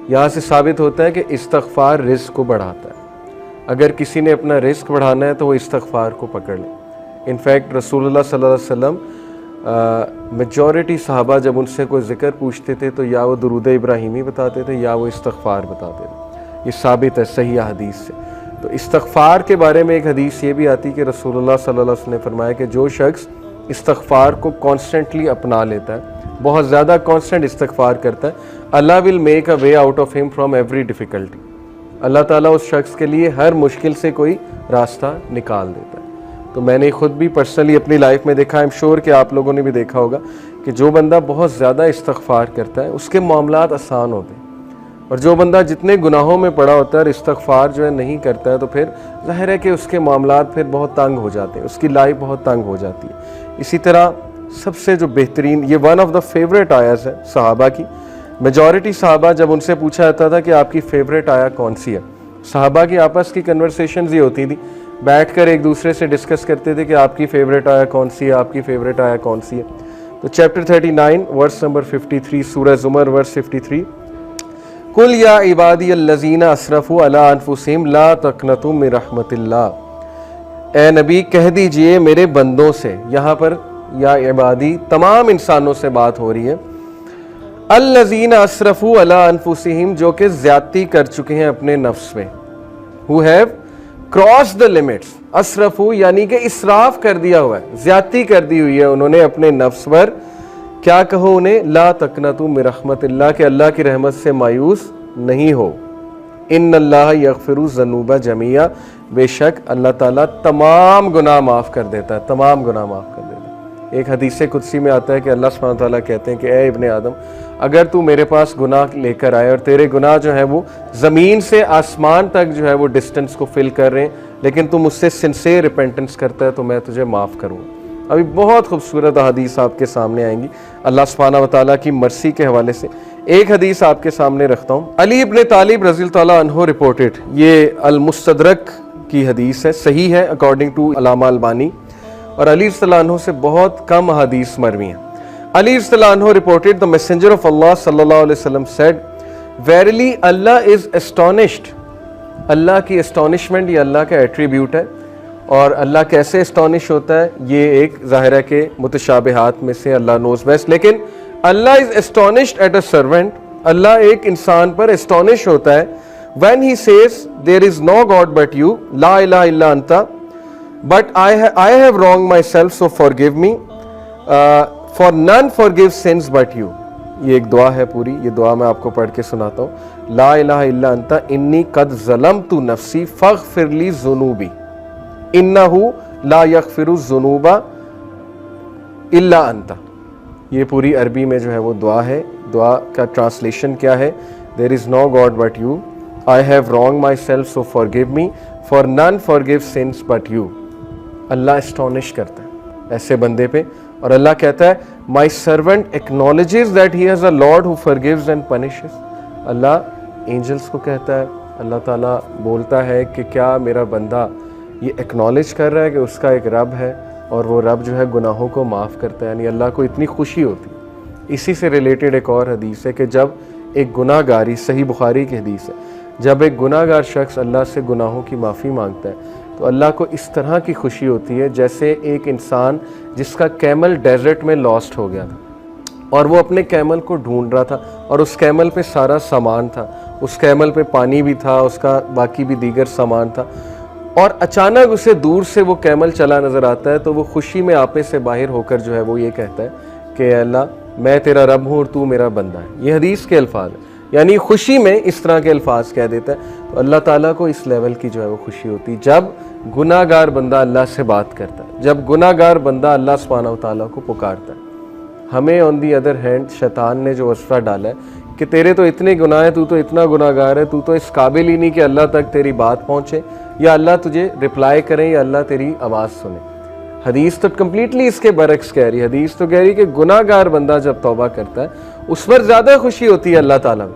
यहाँ से साबित होता है कि इस्तग़फ़ार रिज़्क़ को बढ़ाता है। अगर किसी ने अपना रिज़्क़ बढ़ाना है तो वो इस्तग़फ़ार को पकड़ ले। इनफैक्ट रसूलुल्लाह सल्लल्लाहु अलैहि वसल्लम मेजॉरिटी सहाबा जब उनसे कोई ज़िक्र पूछते थे तो या वो दुरूद इब्राहिमी बताते थे या वो इस्तग़फ़ार बताते थे। ये साबित है सही हदीस से। तो इस्तग़फ़ार के बारे में एक हदीस ये भी आती है कि रसूलुल्लाह सल्लल्लाहु अलैहि वसल्लम ने फरमाया कि जो शख्स इस्तग़फ़ार को कॉन्स्टेंटली अपना लेता है, बहुत ज़्यादा कॉन्स्टेंट इस्तग़फ़ार करता है, Allah will make a way out of him from every difficulty. Allah ताला उस शख्स के लिए हर मुश्किल से कोई रास्ता निकाल देता है। तो मैंने खुद भी पर्सनली अपनी लाइफ में देखा, आई एम श्योर कि आप लोगों ने भी देखा होगा कि जो बंदा बहुत ज़्यादा इस्तग़फ़ार करता है उसके मामलात आसान होते हैं, और जो बंदा जितने गुनाहों में पड़ा होता है और इस्तग़फ़ार जो है नहीं करता है तो फिर ज़ाहिर है कि उसके मामलात फिर बहुत तंग हो जाते हैं, उसकी लाइफ बहुत तंग हो जाती है। इसी तरह सबसे जो बेहतरीन, ये वन ऑफ द फेवरेट आयत है सहाबा की। मेजॉरिटी सहाबा जब उनसे पूछा जाता था कि आपकी फ़ेवरेट आया कौन सी है, सहाबा की आपस की कन्वर्सेशंस ये होती थी, बैठकर एक दूसरे से डिस्कस करते थे कि आपकी फ़ेवरेट आया कौन सी है, आपकी फ़ेवरेट आया कौन सी है। तो चैप्टर 39 वर्स नंबर 53, सूरह ज़ुमर वर्स 53, कुल या इबादी अल्लज़ीना असरफ़ू अला अनफुसिहिम ला तक़नतू मिन रहमतिल्लाह। ए नबी कह दीजिए मेरे बंदों से, यहाँ पर या इबादी तमाम इंसानों से बात हो रही है, अल्लज़ीना असरफ़ू अला अनफुसिहिम जो कि ज़्यादती कर चुके हैं अपने नफ्स में, who have cross the limits. असरफ़ू यानी कि इसराफ कर दिया हुआ है, ज़्यादती कर दी हुई है उन्होंने अपने नफ्स पर। क्या कहो उन्हें, ला तक़नतू मिन रहमतिल्लाह, कि अल्लाह की रहमत से मायूस नहीं हो। इन्नल्लाह यग़फ़िरु ज़ुनूबा जमीआ, बेशक अल्लाह ताला तमाम गुनाह माफ़ कर देता है, तमाम गुनाह माफ़ कर देता है। एक हदीस कुदसी में आता है कि अल्लाह सुब्हानहू व तआला कहते हैं कि ए इब्ने आदम, अगर तू मेरे पास गुनाह लेकर आए और तेरे गुनाह जो है वो ज़मीन से आसमान तक जो है वो डिस्टेंस को फिल कर रहे हैं, लेकिन तू मुझसे सिंसियर रिपेंटेंस करता है तो मैं तुझे माफ़ करूँगा। अभी बहुत खूबसूरत हदीस आपके सामने आएंगी अल्लाह सुब्हानहू व तआला की मर्सी के हवाले से। एक हदीस आपके सामने रखता हूँ। अली इब्ने तालिब रज़ी अल्लाह अन्हु रिपोर्टेड, ये अल मुस्तदरक की हदीस है, सही है अकॉर्डिंग टू अल्लामा अलबानी, और अली रज़ियल्लाहु अन्हु से बहुत कम हदीस मरवी हैं। अली रज़ियल्लाहु अन्हु रिपोर्टेड द मैसेंजर ऑफ अल्लाह सल्लल्लाहु अलैहि वसल्लम सेड, वेरिली अल्लाह इज एस्टोनिश्ड। अल्लाह की एस्टोनिशमेंट ये अल्लाह का एट्रीब्यूट है, और अल्लाह कैसे एस्टोनिश होता है ये एक ज़ाहिर है कि मुतशाबिहात में से अल्लाह नोज बेस्ट, लेकिन Allah is astonished at a servant. Allah एक इंसान पर एस्टोनिश होता है when he says there is no god but you, ला इलाहा इल्ला अंता, but I have wronged myself so forgive me, for none forgives sins but you। ये एक दुआ है पूरी, ये दुआ मैं आपको पढ़ के सुनाता हूँ। ला इलाहा इल्ला अंता इन्नी कद ज़लमतु नफ्सी फ़ग़फ़िरली ज़ुनूबी इन्नहु ला यग़फ़िरु ज़ुनूबा इल्ला अंता। ये पूरी अरबी में जो है वो दुआ है। दुआ का ट्रांसलेशन क्या है, there is no god but you, I have wrong my self so forgive me, for none forgive sins but you. Allah astonish करता है ऐसे बंदे पे, और अल्लाह कहता है my servant acknowledges that he has a lord who forgives and punishes. Allah angels को कहता है, अल्लाह ताला बोलता है कि क्या मेरा बंदा ये एक्नॉलेज कर रहा है कि उसका एक रब है और वो रब जो है गुनाहों को माफ़ करता है, यानी अल्लाह को इतनी खुशी होती है। इसी से रिलेटेड एक और हदीस है कि जब एक गुनाहगारी, सही बुखारी की हदीस है, जब एक गुनाहगार शख्स अल्लाह से गुनाहों की माफ़ी मांगता है तो अल्लाह को इस तरह की खुशी होती है जैसे एक इंसान जिसका कैमल डेजर्ट में लॉस्ट हो गया था और वो अपने कैमल को ढूंढ रहा था, और उस कैमल पे सारा सामान था, उस कैमल पे पानी भी था, उसका बाकी भी दीगर सामान था, और अचानक उसे दूर से वो कैमल चला नज़र आता है तो वो खुशी में आपे से बाहर होकर जो है वो ये कहता है कि अल्लाह मैं तेरा रब हूँ और तू मेरा बंदा है। ये हदीस के अल्फाज है, यानी खुशी में इस तरह के अल्फाज कह देता है। तो अल्लाह ताला को इस लेवल की जो है वो खुशी होती है जब गुनाहगार बंदा अल्लाह से बात करता है, जब गुनाहगार बंदा अल्लाह सुब्हानहू व तआला को पुकारता है। हमें ऑन दी अदर हैंड शैतान ने जो वस्फ़ा डाला है कि तेरे तो इतने गुनाह हैं, तू तो इतना गुनाहगार है, तू तो इस काबिल ही नहीं कि अल्लाह तक तेरी बात पहुँचे या अल्लाह तुझे रिप्लाई करे या अल्लाह तेरी आवाज़ सुने। हदीस तो कम्प्लीटली इसके बरक्स कह रही है। हदीस तो कह रही है कि गुनाहगार बंदा जब तौबा करता है उस पर ज़्यादा खुशी होती है अल्लाह ताला में।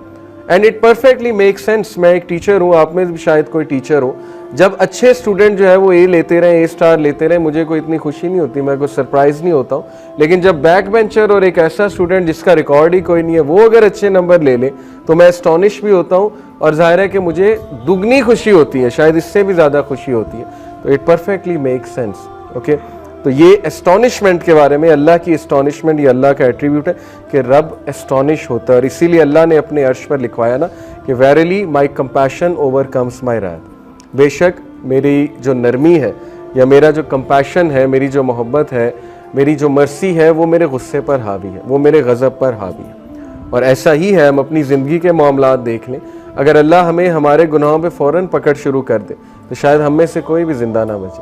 And it perfectly make sense. मैं एक टीचर हूँ, आप में भी शायद कोई टीचर हो। जब अच्छे स्टूडेंट जो है वो ए लेते रहे, ए स्टार लेते रहे, मुझे कोई इतनी खुशी नहीं होती, मैं कोई सरप्राइज नहीं होता हूँ। लेकिन जब बैक बेंचर और एक ऐसा स्टूडेंट जिसका रिकॉर्ड ही कोई नहीं है, वो अगर अच्छे नंबर ले ले तो मैं एस्टॉनिश भी होता हूँ, और जाहिर है कि मुझे दुगनी खुशी होती है, शायद इससे भी ज़्यादा खुशी होती है। तो it perfectly make sense. Okay, तो ये एस्टॉनिशमेंट के बारे में, अल्लाह की एस्टॉनिशमेंट, ये अल्लाह का एट्रीब्यूट है कि रब एस्टॉनिश होता है, और इसीलिए अल्लाह ने अपने अर्श पर लिखवाया ना कि वेरिली माई कंपैशन ओवरकम्स माई रात, बेशक मेरी जो नरमी है या मेरा जो कंपैशन है, मेरी जो मोहब्बत है, मेरी जो मर्सी है, वो मेरे गुस्से पर हावी है, वो मेरे गज़ब पर हावी है। और ऐसा ही है, हम अपनी ज़िंदगी के मामलात देख लें, अगर अल्लाह हमें हमारे गुनाहों पे फ़ौरन पकड़ शुरू कर दे तो शायद हम में से कोई भी ज़िंदा ना बचे,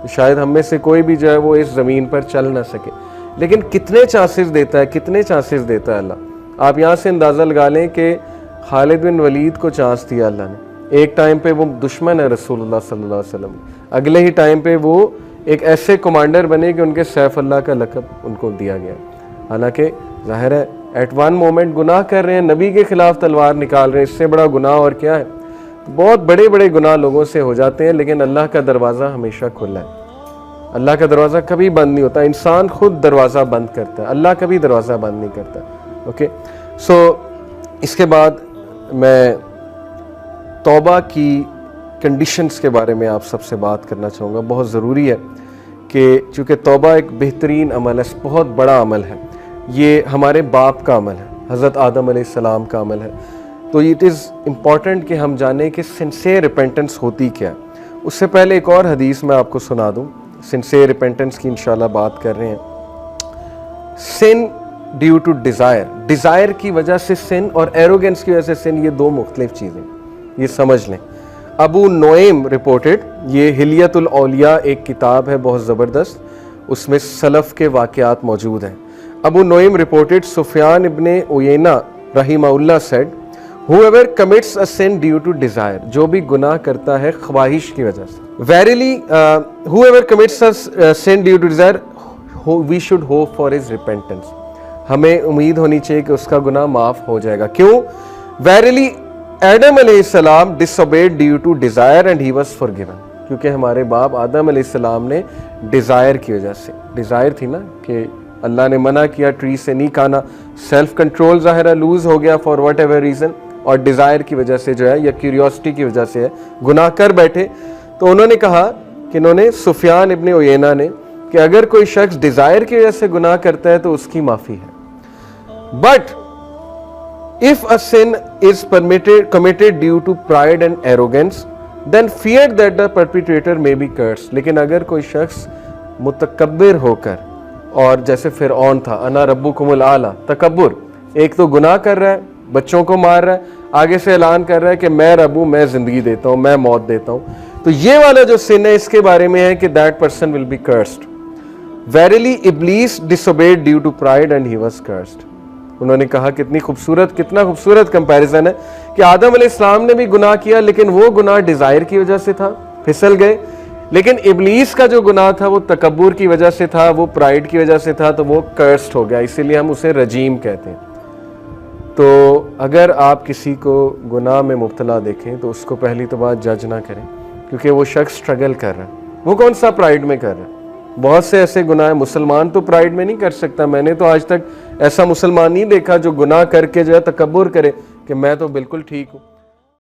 तो शायद हम में से कोई भी जो है वो इस ज़मीन पर चल ना सके। लेकिन कितने चांसेस देता है, कितने चांसेस देता है अल्लाह। आप यहाँ से अंदाज़ा लगा लें कि खालिद बिन वलीद को चांस दिया अल्लाह ने। एक टाइम पे वो दुश्मन है रसूलुल्लाह सल्लल्लाहु अलैहि वसल्लम, अगले ही टाइम पे वो एक ऐसे कमांडर बने कि उनके सैफ अल्लाह का लक़ब उनको दिया गया। हालांकि ज़ाहिर है एट वन मोमेंट गुनाह कर रहे हैं, नबी के खिलाफ तलवार निकाल रहे हैं, इससे बड़ा गुनाह और क्या है। बहुत बड़े बड़े गुनाह लोगों से हो जाते हैं, लेकिन अल्लाह का दरवाज़ा हमेशा खुला है। अल्लाह का दरवाज़ा कभी बंद नहीं होता, इंसान खुद दरवाज़ा बंद करता है, अल्लाह कभी दरवाज़ा बंद नहीं करता। ओके, सो इसके बाद मैं तौबा की कंडीशंस के बारे में आप सबसे बात करना चाहूँगा। बहुत ज़रूरी है कि चूँकि तौबा एक बेहतरीन अमल है, बहुत बड़ा अमल है, ये हमारे बाप का अमल है, हज़रत आदम अलैहिस्सलाम का अमल है। तो इट इज़ इम्पॉर्टेंट कि हम जानें कि सिंसियर रिपेंटेंस होती क्या है। उससे पहले एक और हदीस मैं आपको सुना दूँ, सिंसियर रिपेंटेंस की इंशाल्लाह बात कर रहे हैं। सिन ड्यू टू डिज़ायर, डिज़ायर की वजह से सिन और एरोगेंस की वजह से सिन, ये दो मुख्तलिफ चीज़ें, ये समझ लें। अबू नोएम रिपोर्टेड, ये हिलियतुल औलिया एक किताब है बहुत ज़बरदस्त, उसमें सलफ़ के वाक़यात मौजूद हैं। अबू नोएम रिपोर्टेड सुफियान इब्ने उयैना रहीमहुल्लाह said, whoever commits a sin due to desire, जो भी गुनाह करता है ख्वाहिश की वजह से, verily whoever commits a sin due to desire, we should hope for his repentance, हमें उम्मीद होनी चाहिए कि उसका गुनाह माफ़ हो जाएगा। क्यों? verily आदम अलैहिस्सलाम disobeyed due to desire and he was forgiven, क्योंकि हमारे बाप आदम अलैहिस्सलाम ने डिज़ायर की वजह से, डिज़ायर थी ना कि अल्लाह ने मना किया ट्री से नहीं खाना, सेल्फ कंट्रोल ज़ाहिर लूज़ हो गया फॉर वट एवर रीज़न, और डिज़ायर की वजह से जो है या क्यूरियोसिटी की वजह से है, गुनाह कर बैठे। तो उन्होंने कहा कि इन्होंने सुफियान इब्ने उयैना ने कि अगर कोई शख्स डिज़ायर की वजह से गुनाह करता है तो उसकी माफ़ी है। But if a sin is committed due to pride and arrogance, then fear that the perpetrator may be curse, लेकिन अगर कोई शख्स मुतकब्बिर होकर, और जैसे फिरऔन था, अना रब्बुकुमुल आला, तकब्बुर, एक तो गुनाह कर रहा है, बच्चों को मार रहा है, आगे से ऐलान कर रहा है कि मैं रब हूं, मैं जिंदगी देता हूं, मैं मौत देता हूं, तो ये वाला जो सिन है इसके बारे में है कि that person will be cursed. Verily Iblis disobeyed due to pride and he was cursed. उन्होंने कहा कितना खूबसूरत कंपैरिजन है कि आदम अलैहिस्सलाम ने भी गुनाह किया, लेकिन वो गुनाह डिजायर की वजह से था, फिसल गए, लेकिन इब्लीस का जो गुनाह था वो तकब्बुर की वजह से था, वो प्राइड की वजह से था, तो वो कर्स्ड हो गया, इसीलिए हम उसे रजीम कहते हैं। तो अगर आप किसी को गुनाह में मुब्तला देखें तो उसको पहली तो बात जज ना करें, क्योंकि वो शख्स स्ट्रगल कर रहा है, वो कौन सा प्राइड में कर रहा है। बहुत से ऐसे गुनाह है, मुसलमान तो प्राइड में नहीं कर सकता, मैंने तो आज तक ऐसा मुसलमान नहीं देखा जो गुनाह करके जो है तकब्बुर करे कि मैं तो बिल्कुल ठीक हूँ।